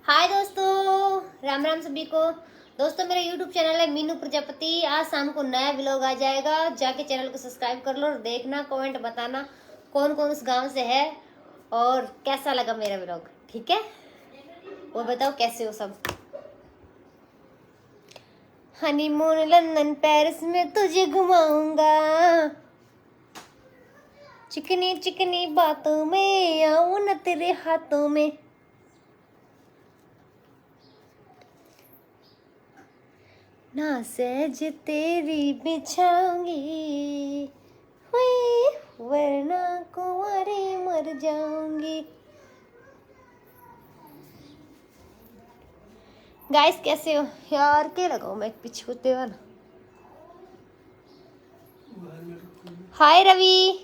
हाय दोस्तों, राम राम सभी को। दोस्तों मेरा यूट्यूब चैनल है मीनू प्रजापति। आज शाम को नया व्लॉग आ जाएगा, जाके चैनल को सब्सक्राइब कर लो और देखना, कमेंट बताना कौन कौन उस गांव से है और कैसा लगा मेरा व्लॉग। ठीक है, वो बताओ कैसे हो सब। हनीमून लंदन पेरिस में तुझे घुमाऊंगा, चिकनी चिकनी बातों में आऊं न तेरे हाथों में। ना सहज तेरी बिछाऊंगी, हुई वरना कुंवारी मर जाऊंगी। गाइस कैसे हो यार, क्या लगाओ मैं पीछे होते हुआ ना। हाय रवि,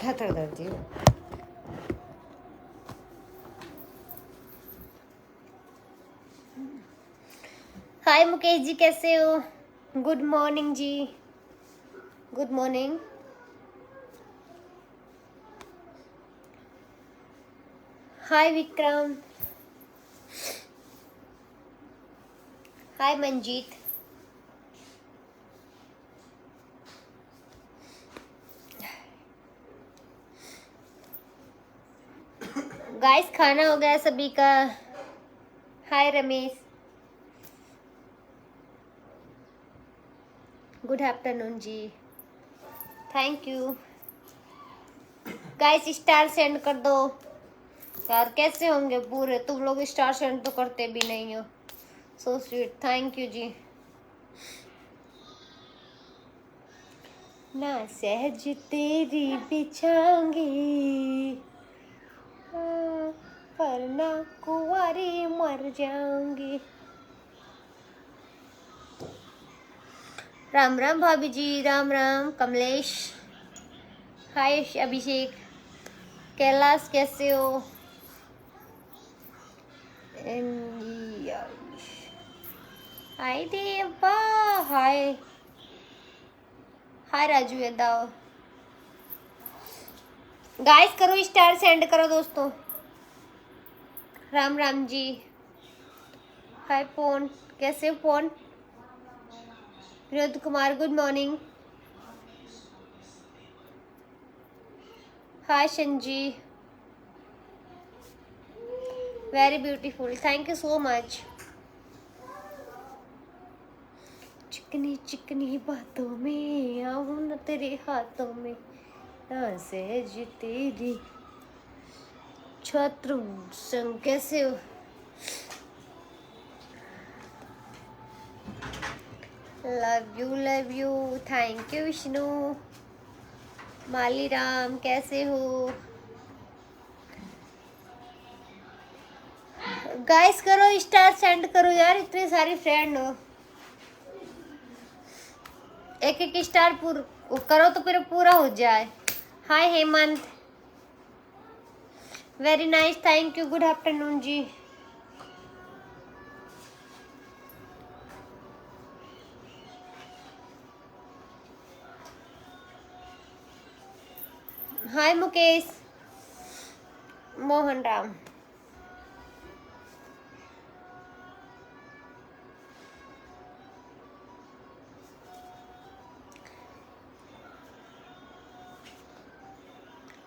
खतर दर्दी हो। हाय मुकेश जी कैसे हो। Good morning ji, good morning. Hi Vikram, hi Manjeet. Guys खाना हो गया सभी का। Hi Ramesh, good afternoon ji, thank you. Guys star send कर दो यार, कैसे होंगे पूरे, तुम लोग स्टार सेंड तो करते भी नहीं हो। सो स्वीट, थैंक यू जी। ना सहज तेरी बिछाऊंगी, पर ना कुंवारी मर जाऊंगी। राम राम भाभी जी, राम राम कमलेश। हाय अभिषेक, कैलाश कैसे हो। Hi Deva, hi hi Raju Yadav. Guys करो स्टार सेंड करो दोस्तों। राम राम जी। हाय फोन, कैसे हो phone. Vinod Kumar good morning. Hi Sanji, very beautiful, thank you so much. चिकनी चिकनी बातों में आऊं न तेरे हाथों में, ना सहज तेरी छत्र संग। कैसे हो। Love you, thank you Vishnu. Mali Ram कैसे हो। गाइस करो स्टार सेंड करो यार, इतने सारी फ्रेंड हो। एक एक स्टार करो तो फिर पूरा हो जाए। Hi Hemant, very nice, thank you, good afternoon ji. Hi Mukesh, Mohan Ram.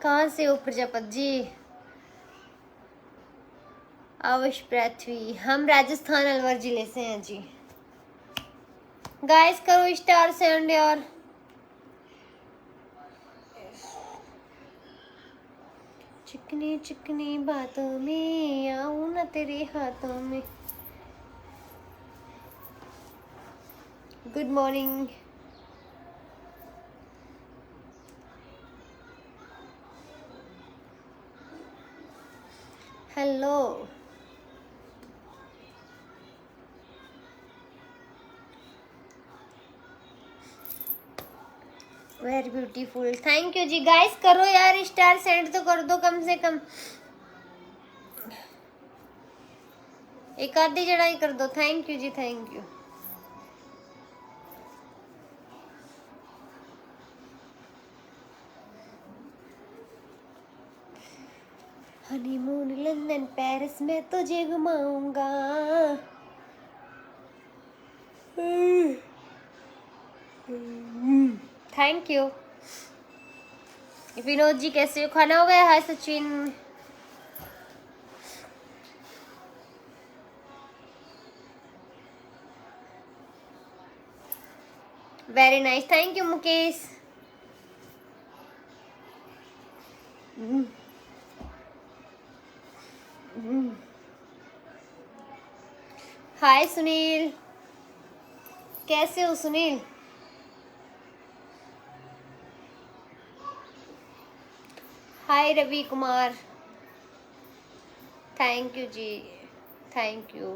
कहाँ से हो प्रजापत जी। आविश पृथ्वी, हम राजस्थान अलवर जिले से हैं जी। गाइस करो स्टार सेंड यार। चिकनी चिकनी बातों में आऊं न तेरे हाथों में। Good morning. Hello, very beautiful, thank you ji. Guys करो यार, स्टार सेंड तो कर दो कम से कम, एक आधी चढ़ाई कर दो। Thank you ji, thank you. Honeymoon London Paris में तुझे घुमाऊंगा। Thank you. विनोद जी कैसे हो, खाना हो गया? Hi Sachin. Very nice, thank you Mukesh. Hi Sunil, कैसे हो Sunil? Hi Ravi Kumar, thank you ji, thank you.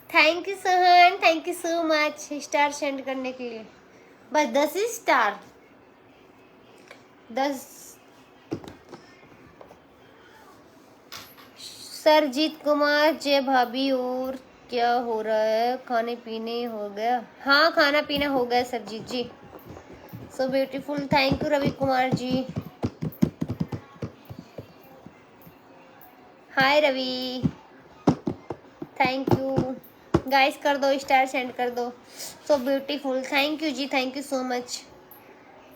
Thank you Sohan, thank you so much star send करने के लिए। बस 10 स्टार, 10। सरजीत कुमार, जय भाभी, और क्या हो रहा है? खाने पीने हो गया? हाँ खाना पीना हो गया Sarjeet ji. So beautiful, thank you Ravi Kumar ji. Hi Ravi, thank you. Guys कर दो स्टार सेंड कर दो। So beautiful, thank you ji, thank you so much.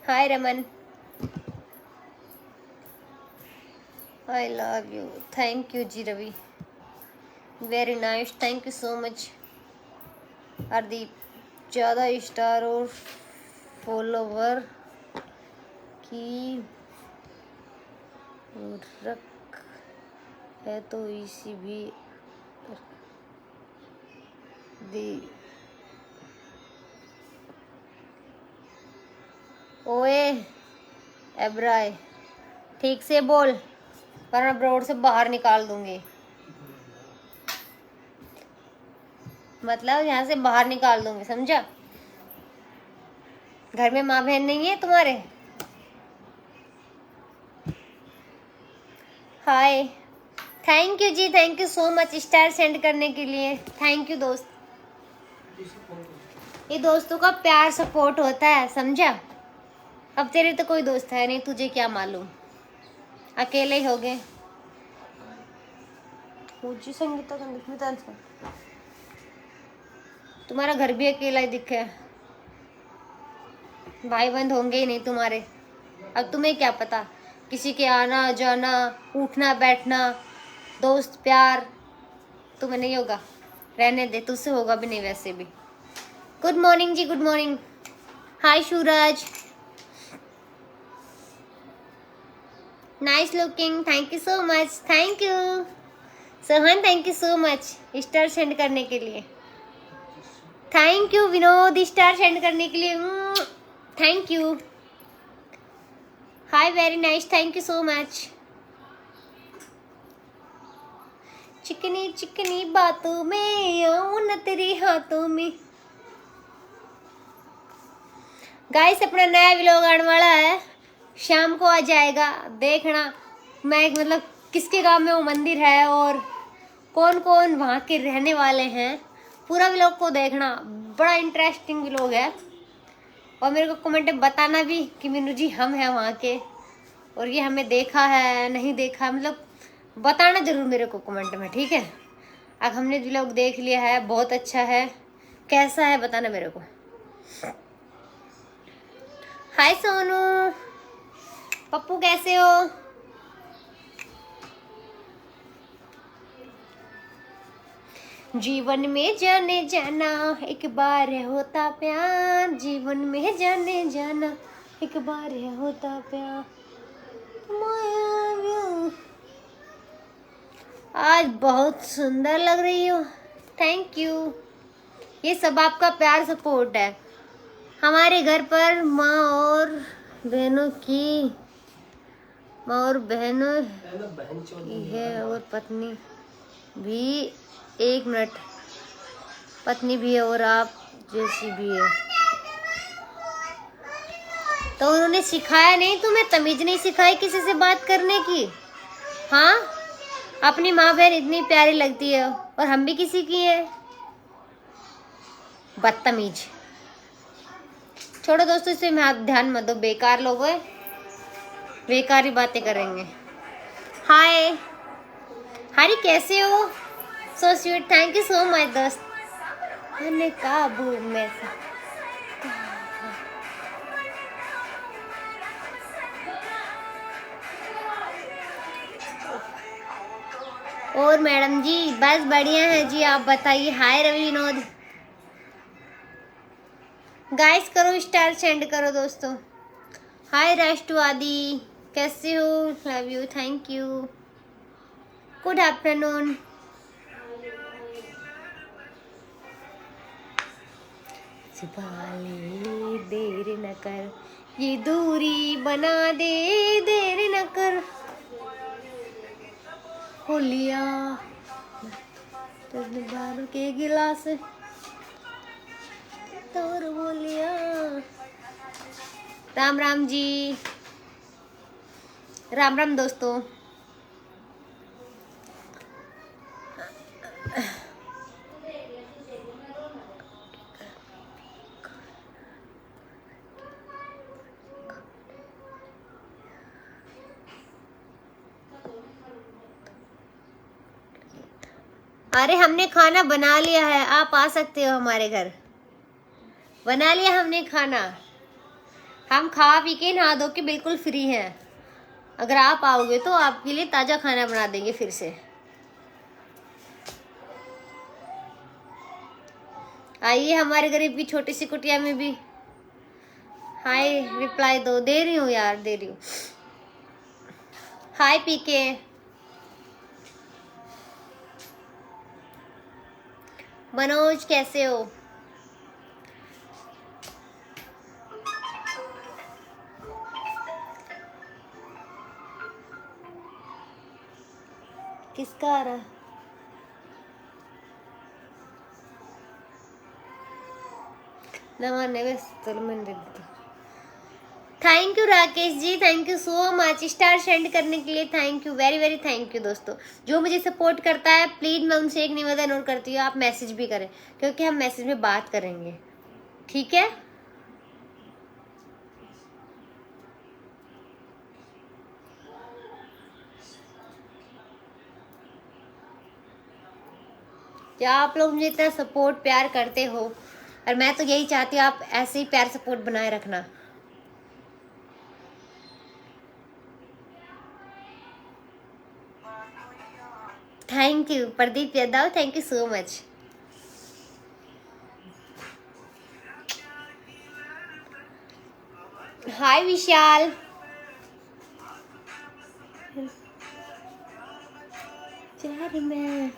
Hi Raman, I love you, thank you ji Ravi, very nice, thank you so much. Hardeep, ज़्यादा स्टार और follower की रख है तो इसी भी दी। ओए एब्राय, ठीक से बोल वरना ब्रोड से बाहर निकाल दूंगी। मतलब यहाँ से बाहर निकाल दूंगी, समझा? घर में माँ बहन नहीं है तुम्हारे? Hi, thank you ji, thank you so much star send करने के लिए। थैंक यू दोस्त, ये दोस्तों का प्यार सपोर्ट होता है, समझा? अब तेरे तो कोई दोस्त है नहीं, तुझे क्या मालूम, अकेले ही हो गए। संगीता तुम्हारा घर भी अकेला ही दिखे, भाई बंद होंगे ही नहीं तुम्हारे। अब तुम्हें क्या पता, किसी के आना जाना, उठना बैठना, दोस्त प्यार तुम्हें नहीं होगा। रहने दे, तुझसे होगा भी नहीं वैसे भी। Good morning ji, good morning. Hi Suraj, nice looking, thank you so much. Thank you Sohan, thank you so much star send करने के लिए। Thank you Vinod star send करने के लिए, thank you. Hi very nice, thank you so much. चिकनी चिकनी बातों में आऊं न तेरे हाथों में। गाइस अपना नया व्लॉग आने वाला है, शाम को आ जाएगा, देखना। मैं मतलब किसके गांव में वो मंदिर है और कौन कौन वहाँ के रहने वाले हैं, पूरा व्लॉग को देखना। बड़ा इंटरेस्टिंग व्लॉग है। और मेरे को कमेंट में बताना भी कि मीनू जी हम हैं वहाँ के, और ये हमें देखा है नहीं देखा, मतलब बताना जरूर मेरे को कमेंट में, ठीक है? अब हमने व्लॉग देख लिया है, बहुत अच्छा है, कैसा है बताना मेरे को। हाय सोनू, पप्पू कैसे हो? जीवन में जाने जाना एक बार होता प्यार, जीवन में जाने जाना एक बार होता प्यार। आज बहुत सुंदर लग रही हो, थैंक यू। ये सब आपका प्यार सपोर्ट है। हमारे घर पर माँ और बहनों की है और पत्नी भी, 1 मिनट, पत्नी भी है और आप जैसी भी है। तो उन्होंने सिखाया नहीं तुम्हें, तमीज नहीं सिखाई किसी से बात करने की? हाँ, अपनी माँ बहन इतनी प्यारी लगती है और हम भी किसी की हैं। बदतमीज। छोड़ो दोस्तों, इसे ध्यान मत दो, बेकार लोग हैं, बेकार ही बातें करेंगे। हाय हरी, कैसे हो? सो sweet, thank you so much दोस्त। मैंने काबू में और मैडम जी बस बढ़िया है जी, आप बताइए। हाय रवि विनोद, गाइस करो स्टार सेंड करो दोस्तों। हाय राष्ट्रवादी, कैसे हो? Love you, thank you, good afternoon. देर न कर, ये दूरी बना दे, देर न कर। होलिया बार के गिलास तोर बोलिया। राम राम जी, राम राम दोस्तों। अरे हमने खाना बना लिया है, आप आ सकते हो हमारे घर। बना लिया हमने खाना, हम खा पी के नहा धो के बिल्कुल फ्री हैं। अगर आप आओगे तो आपके लिए ताजा खाना बना देंगे फिर से। आइए हमारे गरीब की छोटी सी कुटिया में भी। हाय रिप्लाई दो, दे रही हूँ यार, दे रही हूँ। हाय पीके, मनोज कैसे हो? किसका आ रहा? Thank you Rakesh ji, thank you so much star send करने के लिए। Thank you, very very thank you दोस्तों। जो मुझे सपोर्ट करता है प्लीज मैं उनसे एक निवेदन और करती हूँ, आप मैसेज भी करें, क्योंकि हम मैसेज में बात करेंगे, ठीक है? क्या आप लोग मुझे इतना सपोर्ट प्यार करते हो, और मैं तो यही चाहती हूँ आप ऐसे ही प्यार सपोर्ट बनाए रखना। Thank you Pradeep Yadav, thank you so much. Hi Vishal, में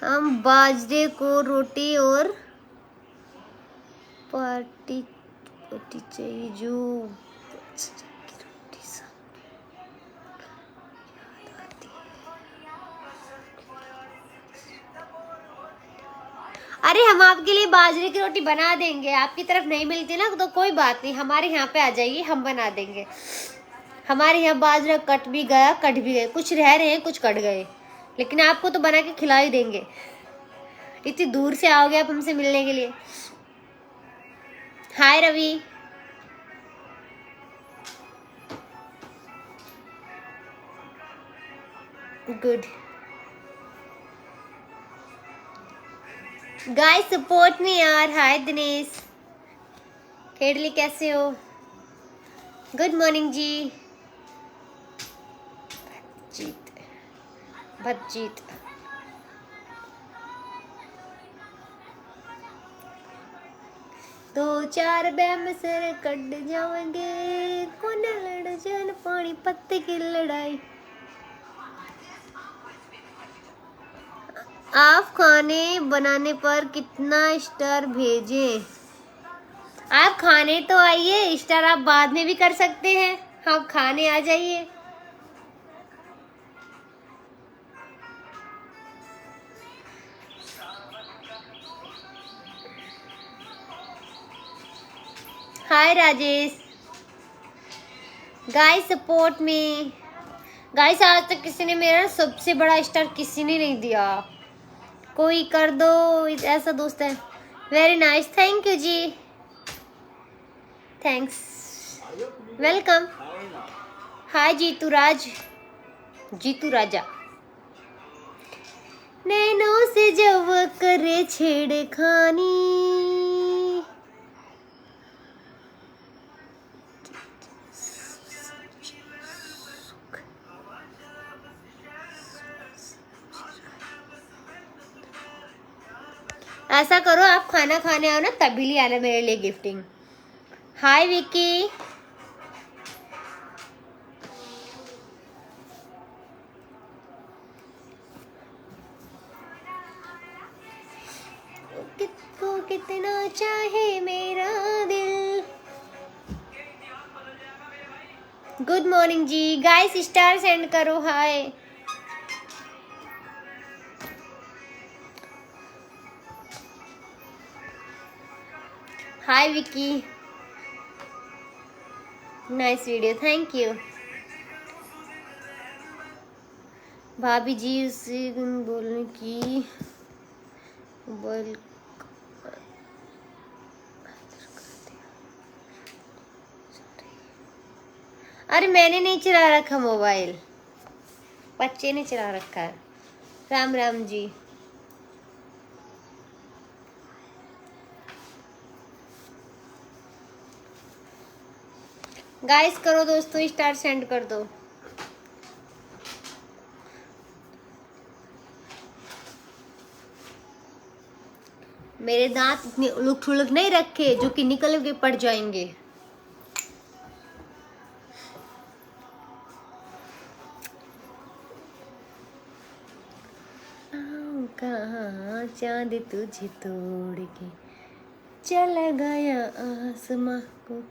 हम बाजरे को रोटी और पार्टी रोटी चाहिए जो रोटी अरे हम आपके लिए बाजरे की रोटी बना देंगे, आपकी तरफ नहीं मिलती ना तो कोई बात नहीं, हमारे यहाँ पे आ जाइए, हम बना देंगे। हमारे यहाँ बाजरा कट भी गया, कट भी गए, कुछ रह रहे हैं, कुछ कट गए, लेकिन आपको तो बना के खिला ही देंगे। इतनी दूर से आओगे आप हमसे मिलने के लिए। Hi Ravi, good guys, support me यार। हाय दिनेश, खेड़ली कैसे हो? गुड मॉर्निंग जी। भज्जीत दो चार बैम सर कट जाएंगे, कौन लड़ जान पानी पत्ते की लड़ाई। आप खाने बनाने पर कितना स्टार भेजें? आप खाने तो आइए, स्टार आप बाद में भी कर सकते हैं, आप खाने आ जाइए। हाय राजेश। गाइस सपोर्ट में। गाइस आज तक किसी ने मेरा सबसे बड़ा स्टार किसी ने नहीं दिया, कोई कर दो, ऐसा दोस्त है। Very nice, thank you ji, thanks, welcome. Hi Jitu Raj, Jitu Raja. नैनों से जब करे छेड़खानी, ऐसा करो आप खाना खाने आओ ना तभी ले आना मेरे लिए गिफ्टिंग। हाय विकी। किसको कितना चाहे मेरा दिल। Good morning ji. Guys star send करो। Hi hi Vicky, nice video, thank you. भाभी जी उसे बोलने की बोल। अरे मैंने नहीं चला रखा मोबाइल, बच्चे ने चला रखा है। राम राम जी। गाइस करो दोस्तों, स्टार सेंड कर दो। मेरे दांत इतने उलट थुलक नहीं रखे जो कि निकल के पड़ जाएंगे। कहाँ चांद तुझे तोड़ के चला गया आसमां को।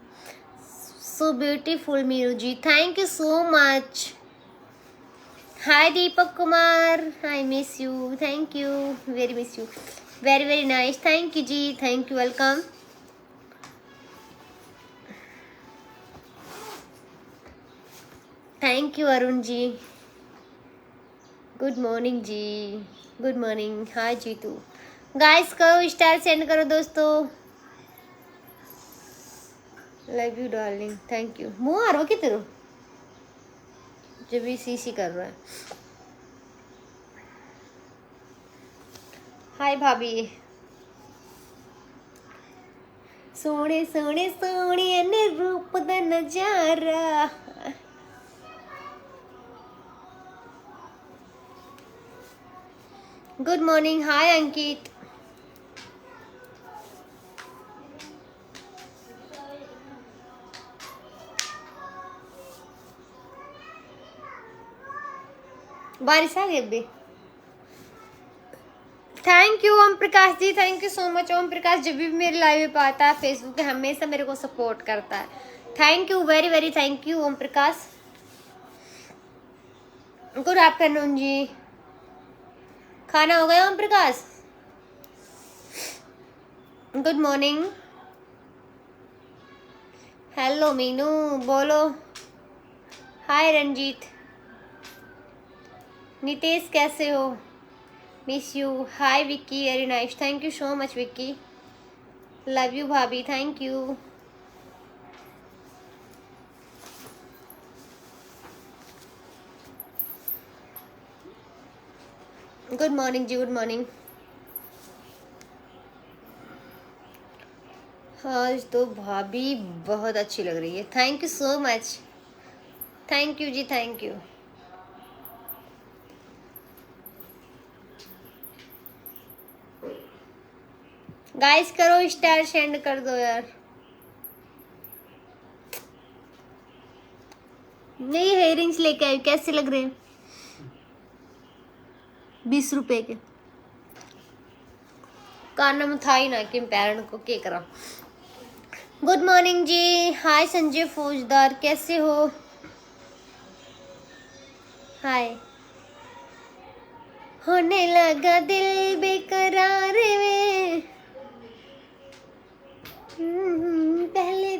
So beautiful Meeru ji, thank you so much. Hi Deepak Kumar, I miss you, thank you, very miss you, very very nice, thank you ji, thank you, welcome. Thank you Arun ji, good morning ji, good morning. Hi Jitu. Guys करो star send करो दोस्तों। Love you darling, thank you. मुँह आ रहा कि तेरे जब भी सी कर रहा है। हाय भाभी। सोने सोने सोने ने रूप दा नजारा। Good morning. हाय अंकित। बारिश आ गई अभी। Thank you Om Prakash ji, thank you so much. Om Prakash जब भी मेरे लाइव पे आता है फेसबुक पे हमेशा मेरे को सपोर्ट करता है। Thank you, very very thank you Om Prakash. Good afternoon ji. खाना हो गया Om Prakash? Good morning. Hello Meenu, बोलो। हाय रंजीत। नितेश कैसे हो? Miss you. Hi Vicky, very nice, thank you so much Vicky. Love you भाभी, thank you. Good morning ji, good morning. आज तो भाभी बहुत अच्छी लग रही है, thank you so much, thank you ji, thank you. Guys करो स्टार सेंड कर दो यार। नई हेयरिंग्स लेके आई, कैसे लग रहे हैं? 20 रुपए के। काना में था ही ना कि पेरेंट को के करा। गुड मॉर्निंग जी। हाय संजय फौजदार, कैसे हो? हाय। होने लगा दिल बेकरार में, पहले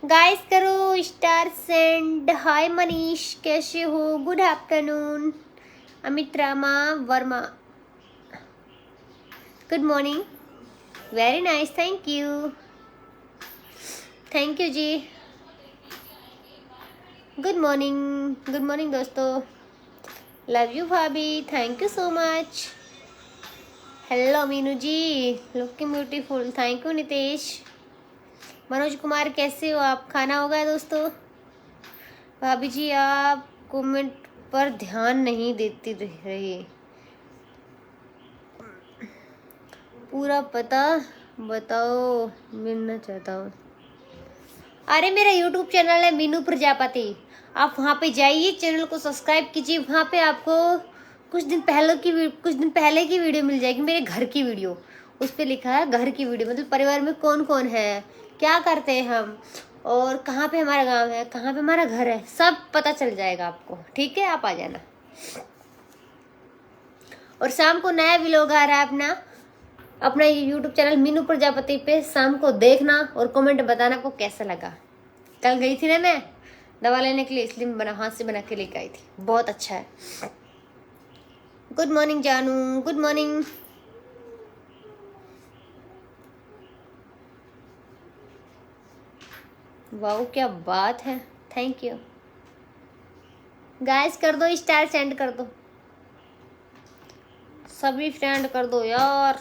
गाइस करो स्टार सेंड। हाय मनीष, कैसे हो? Good afternoon. Amit Rama Verma, good morning. Very nice, thank you, thank you ji. Good morning दोस्तों। लव यू भाभी, thank you so much. Hello Meenu ji, looking beautiful, thank you Nitesh. Manoj Kumar कैसे हो आप? खाना हो गया दोस्तों? भाभी जी आप कमेंट पर ध्यान नहीं देती रही, पूरा पता बताओ, मिलना चाहता हूँ। अरे मेरा यूट्यूब चैनल है मीनू प्रजापति, आप वहाँ पे जाइए, चैनल को सब्सक्राइब कीजिए। वहाँ पे आपको कुछ दिन पहले की वीडियो मिल जाएगी, मेरे घर की वीडियो। उस पे लिखा है घर की वीडियो, मतलब परिवार में कौन कौन है, क्या करते हैं हम, और कहाँ पे हमारा गांव है, कहाँ पे हमारा घर है, सब पता चल जाएगा आपको। ठीक है, आप आ जाना। और शाम को नया व्लॉग आ रहा है अपना यूट्यूब चैनल मीनू प्रजापति पे, शाम को देखना और कमेंट बताना आपको कैसा लगा। कल गई थी ना मैं दवा लेने के लिए, इसलिए हाथ से बना के लेके आई थी, बहुत अच्छा है। गुड मॉर्निंग जानू, गुड मॉर्निंग। वाओ क्या बात है, थैंक यू गाइस। कर दो स्टार, सेंड कर दो, सभी फ्रेंड कर दो यार।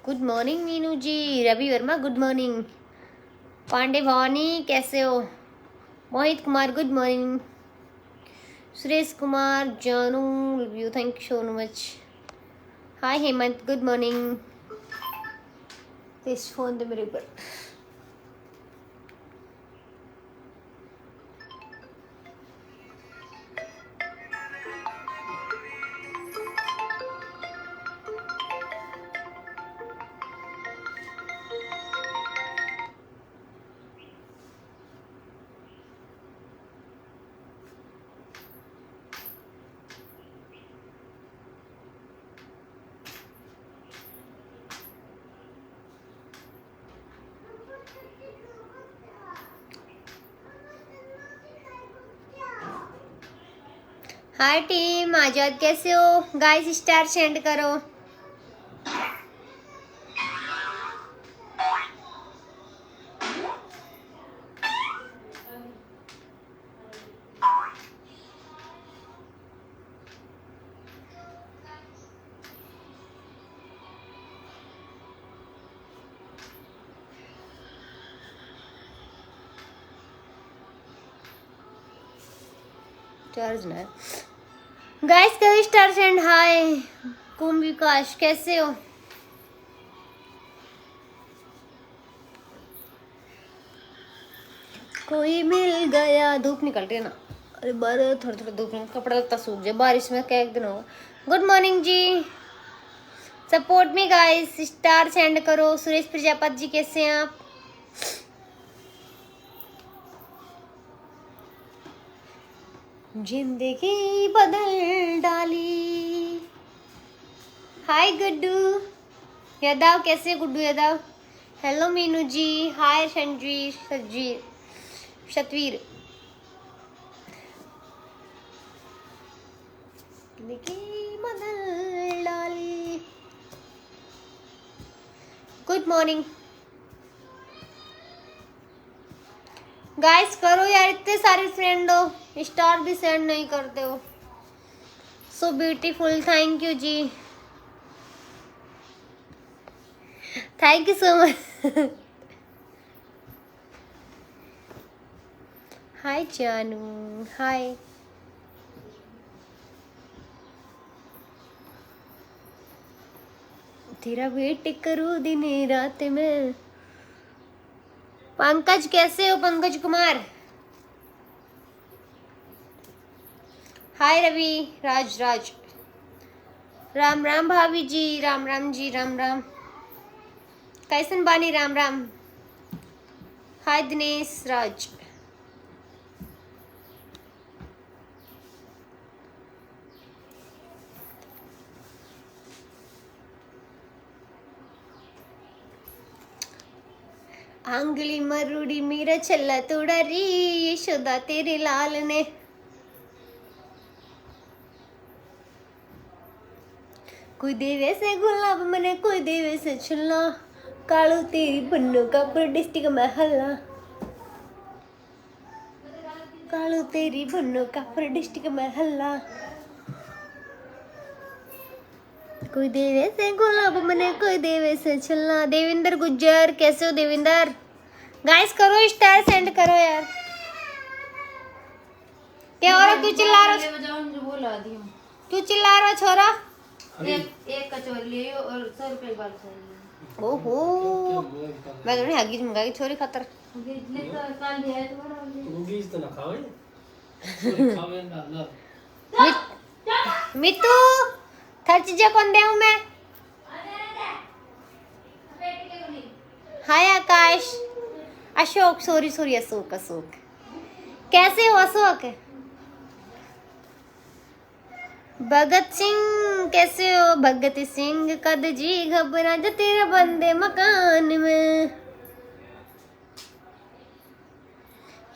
Good morning Meenu ji. Ravi Verma good morning. Pandey Bhavani कैसे हो? Mohit Kumar good morning. सुरेश कुमार जानू love you, thank you so much. Hi Hemant good morning. इस फोन दे मेरे ऊपर। हाय टीम आजाद कैसे हो? गाइस स्टार सेंड करो। चार्ज ना गाइस करो स्टार सेंड। हाय कुम विकास कैसे हो? कोई मिल गया। धूप निकल रही है ना, अरे बार थोड़ा थोड़ा धूप में कपड़ा लगता सूख जाए, बारिश में क्या एक दिन होगा। Good morning ji, support me guys, star send करो। सुरेश प्रजापति जी कैसे हैं आप? जिंदगी बदल डाली। हाय गुड्डू यादव कैसे हो? गुड्डू यादव हेलो मीनू जी। हाय सतवीर जिंदगी बदल डाली। गुड मॉर्निंग गाइस, करो यार, इतने सारे फ्रेंड हो, स्टार भी सेंड नहीं करते हो। So beautiful, thank you ji, thank you so much. Hi जानू, हाय। तेरा वेट करूं दिन रात में। पंकज कैसे हो? पंकज कुमार हाय। रवि राज राम राम भाभी जी, राम राम जी, राम राम। कैसन बानी? राम राम। हाय दिनेश राज। आंगली मरुड़ी मेरा छल्ला तोड़ा री यशोदा तेरे लाल ने। कोई देवे से गुलाब मने कोई देवे से छल्ला, कालू तेरी बन्नू का डिस्ट्रिक्ट में हल्ला, कालू तेरी बन्नू का डिस्ट्रिक्ट में हल्ला। कोई देवे से गुलाब मने कोई देवे से छल्ला। देविंदर गुज्जर, कैसे हो देविंदर? गाइस करो स्टार सेंड करो यार। क्या हो रहा, क्यों चिल्ला रहा? क्यों चिल्ला रहा छोरा? एक कचौरी ले और 100 रुपए बाल चाहिए। ओहो मैं तो नहीं हगीज मंगाई छोरी खातर। मितू हर चीजें कौन दे मैं? हाय आकाश, अशोक, सॉरी सॉरी अशोक, अशोक कैसे हो अशोक? भगत सिंह कैसे हो? भगत सिंह कद जी घबरा जा तेरे बंदे मकान में।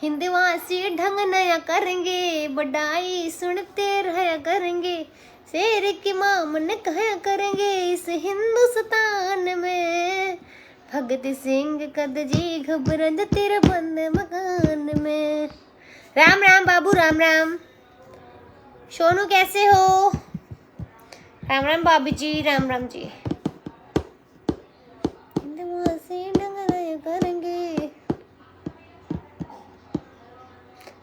हिंदवासी ढंग नया करेंगे, बढ़ाई सुनते रहा करेंगे, शेर की मामन कहा करेंगे इस हिंदुस्तान में। भगत सिंह कद जी घबरा जा तेरे बंदे मकान में। राम राम बाबू, राम राम। सोनू कैसे हो? राम राम भाभी जी, राम राम जी। करेंगे।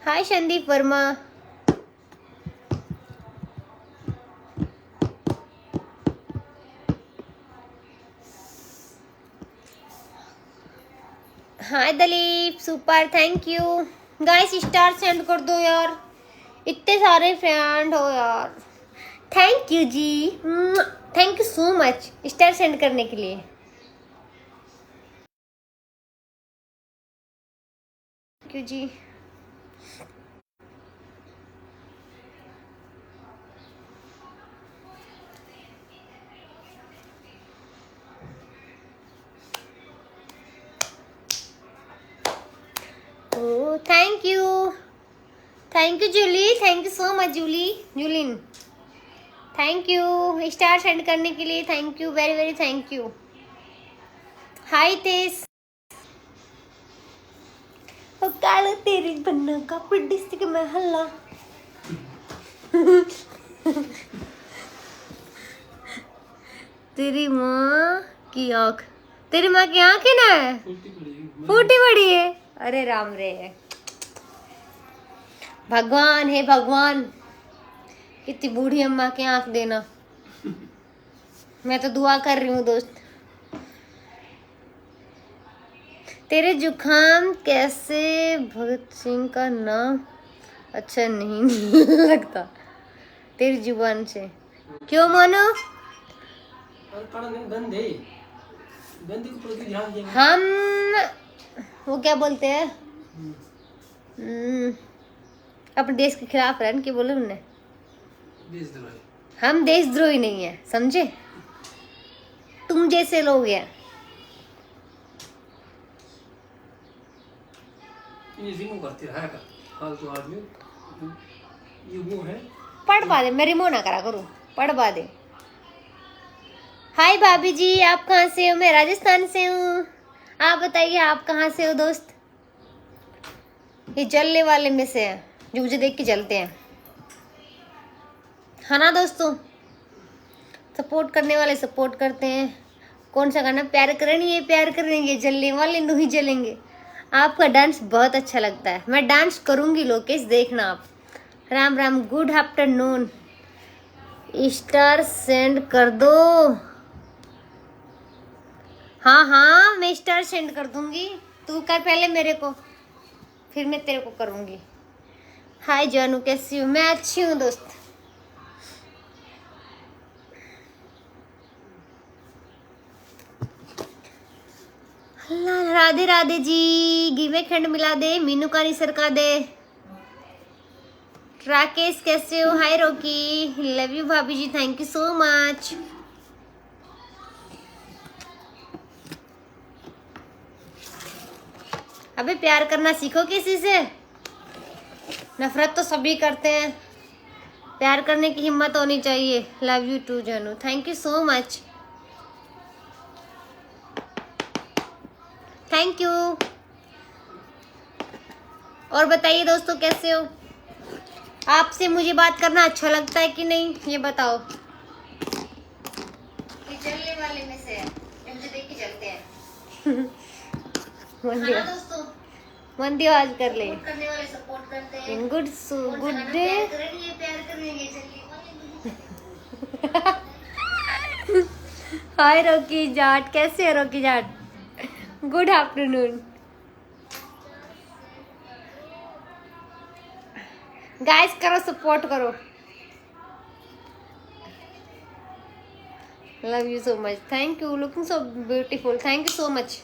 Hi Sandeep Verma. Hi Dalip, super, thank you. Guys star send कर दो यार, इतने सारे फ्रेंड हो यार। Thank you ji, thank you so much star send करने के लिए। Thank you ji. Oh thank you Julie, thank you so much Julie, जूलिन थैंक यू स्टार सेंड करने के लिए। Thank you very very thank you. Hi Tej, काला तेरी बन्ना का डिस्ट्रिक्ट में हल्ला। तेरी माँ की आँख, तेरी माँ की आँख है ना, फूटी पड़ी है। अरे राम रे, भगवान है भगवान, कितनी बूढ़ी अम्मा की आँख देना। मैं तो दुआ कर रही हूँ दोस्त। तेरे जुखाम कैसे? भगत सिंह का नाम अच्छा नहीं लगता तेरी जुबान से। क्यों मोनो? हम वो क्या बोलते हैं, अपने देश के खिलाफ रन के बोले उन्हें। हम देशद्रोही नहीं है, समझे? तुम जैसे लोग हैं। पढ़ पा दे, मैं रिमो ना करा करूँ, पढ़ पा दे। हाय भाभी जी, आप कहाँ से हो? मैं राजस्थान से हूँ। आप बताइए आप कहाँ से हो दोस्त? ये जलने वाले में से हैं जो मुझे देख के जलते हैं, है ना दोस्तों? सपोर्ट करने वाले सपोर्ट करते हैं। कौन सा गाना? प्यार करेंगे प्यार करेंगे, जलने वाले नहीं जलेंगे। आपका डांस बहुत अच्छा लगता है, मैं डांस करूंगी लोकेश, देखना आप। Ram Ram, good afternoon. Star send कर दो। हाँ हाँ मैं स्टार सेंड कर दूंगी, तू कर पहले मेरे को, फिर मैं तेरे को करूंगी। हाय जानू, कैसी हूँ? मैं अच्छी हूँ दोस्त। राधे राधे जी, गिवे खंड मिला दे, मीनू का नहीं सरका दे। राकेश कैसे हो? हाय रोकी, लव यू भाभी जी, थैंक यू सो मच। अबे प्यार करना सीखो किसी से, नफरत तो सभी करते हैं, प्यार करने की हिम्मत होनी चाहिए। लव यू टू जानू, thank you so much, thank you. और बताइए दोस्तों कैसे हो, आपसे मुझे बात करना अच्छा लगता है कि नहीं, ये बताओ। ये चलने वाले में से है, मुझे देख के चलते हैं। दोस्तों मंदी आवाज कर ले, करने वाले सपोर्ट करते हैं। गुड डे, प्यार करेंगे, हाय रोकी जाट, कैसे हो रोकी जाट, गुड आफ्टरनून। गाइस करो सपोर्ट करो, love you so much, thank you, looking so beautiful, thank you so much.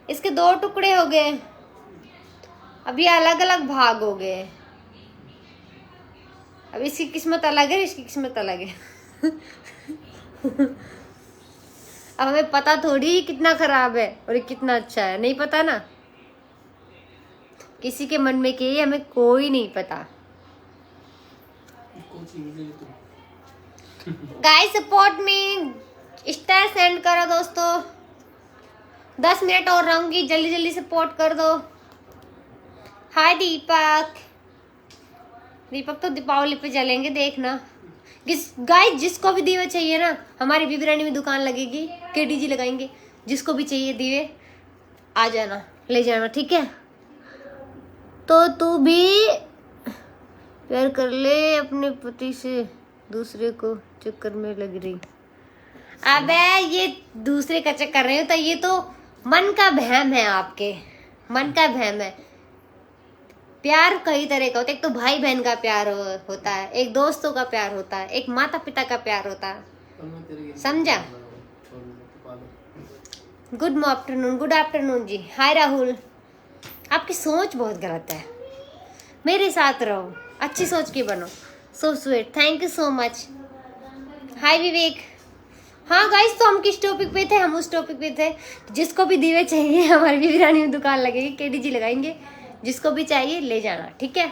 इसके 2 टुकड़े हो गए, अभी अलग अलग भाग हो गए। अब इसकी किस्मत अलग है, इसकी किस्मत अलग है। अब हमें पता थोड़ी कितना खराब है और कितना अच्छा है, नहीं पता ना, किसी के मन में क्या है हमें कोई नहीं पता। गाइस सपोर्ट में स्टार सेंड करो दोस्तों, 10 मिनट और रहूंगी, जल्दी जल्दी सपोर्ट कर दो। हाय दीपक, दीपक तो दीपावली पे चलेंगे देखना। गाइस जिसको भी दीवे चाहिए ना, हमारी बीबी रानी में दुकान लगेगी, केडीजी लगाएंगे, जिसको भी चाहिए दीवे आ जाना, ले जाना, ठीक है। तो तू भी प्यार कर ले अपने पति से, दूसरे को चक्कर में लग रही। अबे ये दूसरे का चक्कर रहे हो तो ये तो मन का भ्रम है, आपके मन का भ्रम है। प्यार कई तरह का होता है, एक तो भाई बहन का प्यार होता है, एक दोस्तों का प्यार होता है, एक माता पिता का प्यार होता है, समझा। Good afternoon, good afternoon ji. हाय राहुल, आपकी सोच बहुत गलत है, मेरे साथ रहो, अच्छी सोच की बनो, so sweet, thank you so much. Hi Vivek, हाँ गाइस तो हम किस टॉपिक पे थे, हम उस टॉपिक पे थे, जिसको भी दीवे चाहिए हमारी बीबी रानी में दुकान लगेगी, केडीजी लगाएंगे, जिसको भी चाहिए ले जाना, ठीक है।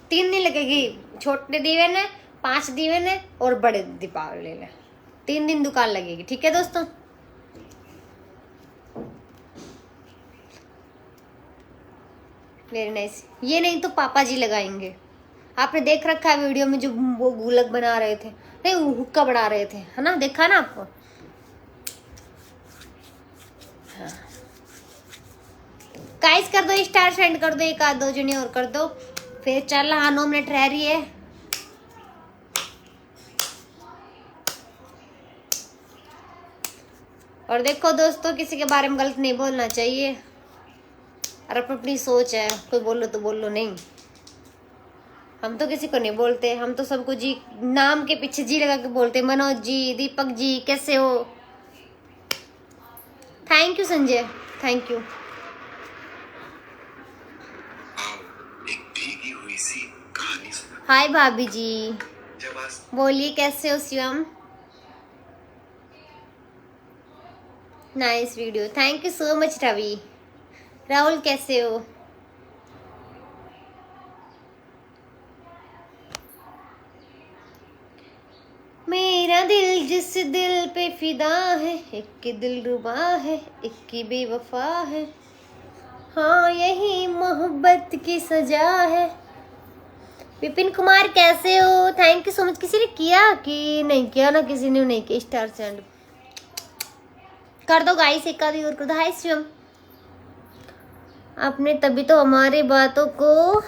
तीन दिन लगेगी, छोटे दीवे ने, 5 दीवे ने और बड़े दीपावली ने, 3 दिन दुकान लगेगी, ठीक है दोस्तों। Very nice. ये नहीं तो पापा जी लगाएंगे, आपने देख रखा है वीडियो में जो वो गुलक बना रहे थे, नहीं हुक्का बना रहे थे, है ना, देखा ना आपको। हाँ। गाइस कर दो स्टार सेंड कर दो, 1 आध 2 जने और कर दो, फिर चल। हाँ 9 मिनट रह रही है। और देखो दोस्तों किसी के बारे में गलत नहीं बोलना चाहिए, और अपनी सोच है, कोई बोलो तो बोलो, नहीं हम तो किसी को नहीं बोलते, हम तो सबको जी नाम के पीछे जी लगा के बोलते। मनोज जी, दीपक जी कैसे हो, thank you Sanjay, thank you. Hi भाभी जी, बोलिए कैसे हो Shivam, nice video, thank you so much Ravi. Rahul कैसे हो, मेरा दिल जिस दिल पे फिदा है, एक की दिल रुबा है, एक की बेवफा है, हाँ यही मोहब्बत की सजा है। विपिन कुमार कैसे हो, थैंक यू सो मच। किसी ने किया कि नहीं किया ना, किसी ने नहीं किया, स्टार सेंड कर दो गाइस, एक आधी और कर दो। हाय शिवम, आपने तभी तो हमारी बातों को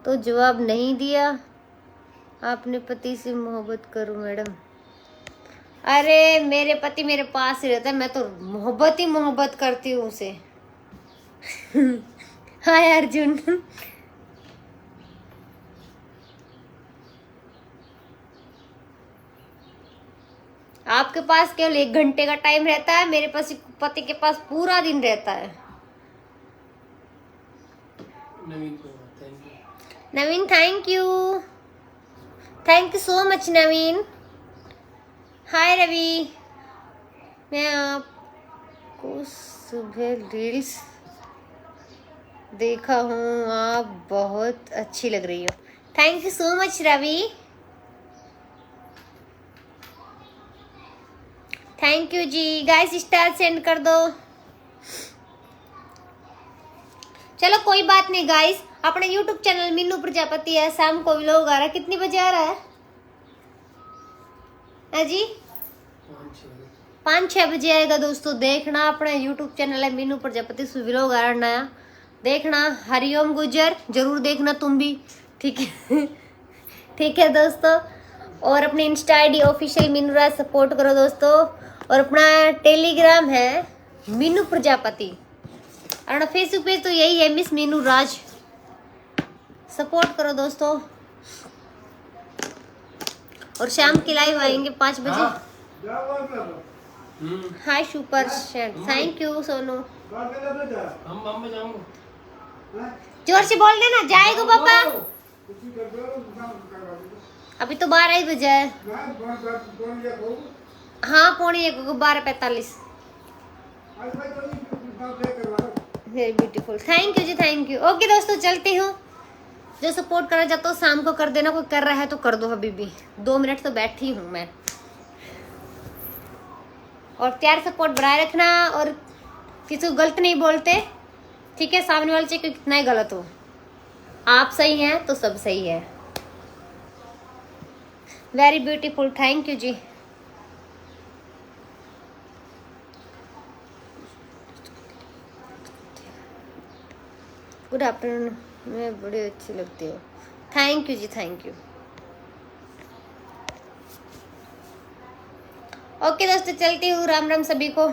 तो जवाब नहीं दिया, आपने पति से मोहब्बत करो मैडम। अरे मेरे पति मेरे पास ही रहता है, मैं तो मोहब्बत ही मोहब्बत करती हूँ उसे। हाय अर्जुन, आपके पास केवल 1 घंटे का टाइम रहता है, मेरे पास पति के पास पूरा दिन रहता है। Naveen thank you. Thank you so much Naveen. Hi Ravi, मैं आपको सुबह रील्स देखा हूँ, आप बहुत अच्छी लग रही हो। Thank you so much Ravi, thank you ji. Guys star send कर दो। चलो कोई बात नहीं गाइस, अपने यूट्यूब चैनल मीनू प्रजापति है, शाम को व्लॉग आ रहा है। कितनी बजे आ रहा है जी? 5-6 बजे आएगा दोस्तों। देखना अपना यूट्यूब चैनल है मीनू प्रजापति, व्लॉग आ रहा नया, देखना। हरिओम गुजर जरूर देखना तुम भी, ठीक है? ठीक है दोस्तों। और अपनी इंस्टा आईडी ऑफिशियल मीनू राज सपोर्ट करो दोस्तों। और अपना टेलीग्राम है मीनू प्रजापति, और फेसबुक पेज तो यही है मिस मीनू राज, सपोर्ट करो दोस्तों। और शाम की लाइव आएंगे 5 बजे। Hi super share, thank you Sonu. जोर से बोल देना, जाएगा पापा। अभी तो 12 ही बजे है। हाँ 12:45। Very beautiful, thank you ji, thank you. Okay दोस्तों चलती हूँ। जो सपोर्ट करना चाहता हूँ शाम को कर देना, कोई कर रहा है तो कर दो। अभी भी 2 मिनट तो बैठी हूँ मैं। और प्यार सपोर्ट बनाए रखना, और किसी को गलत नहीं बोलते, ठीक है? सामने वाले चाहे कितना ही गलत हो, आप सही हैं तो सब सही है। Very beautiful, thank you ji. Good afternoon, मैं बड़ी अच्छी लगती हो। Thank you ji, thank you. Okay दोस्तों चलती हूँ, राम राम सभी को।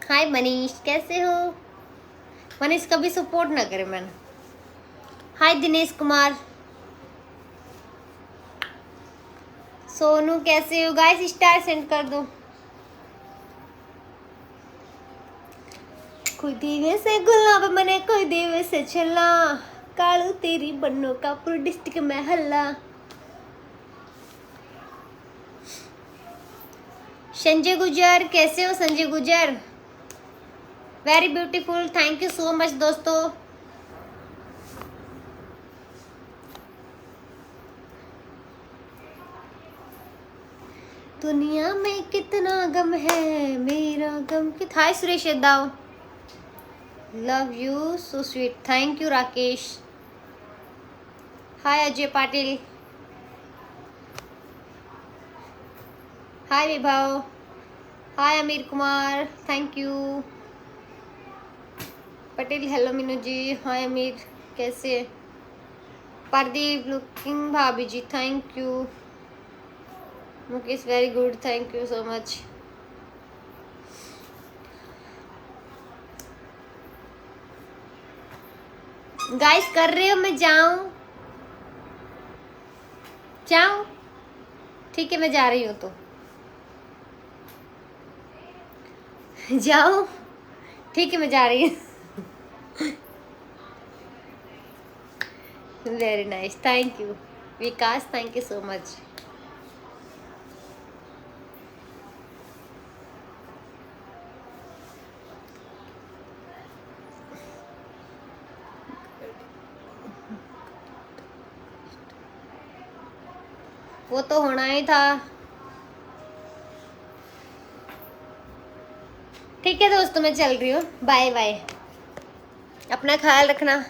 हाय मनीष, कैसे हो? मनीष कभी सपोर्ट ना करे मैंने। हाय दिनेश कुमार। सोनू कैसे हो? गाइस स्टार सेंड कर दो। कोई दीवे से गुलाब मने, कोई दीवे से छला, कालू तेरी बन्नो का पूरे डिस्ट्रिक्ट में हल्ला। संजय गुजर कैसे हो? संजय गुजर very beautiful, thank you so much दोस्तों। दुनिया में कितना गम है, मेरा गम कितना। हाय सुरेश दाव, love you so sweet, thank you Rakesh. Hi Ajay Patil, hi Vibhav, hi Aamir Kumar, thank you. Patel hello Meenu ji, hi Aamir कैसे? प्रदीप लुकिंग भाभी जी, thank you. Mukesh very good, thank you so much. Guys कर रहे हो? मैं जाऊं? ठीक है मैं जा रही हूँ तो जाओ, ठीक है मैं जा रही हूँ। Very nice, thank you Vikas, thank you so much. वो तो होना ही था। ठीक है दोस्तों मैं चल रही हूँ, बाय बाय, अपना ख्याल रखना।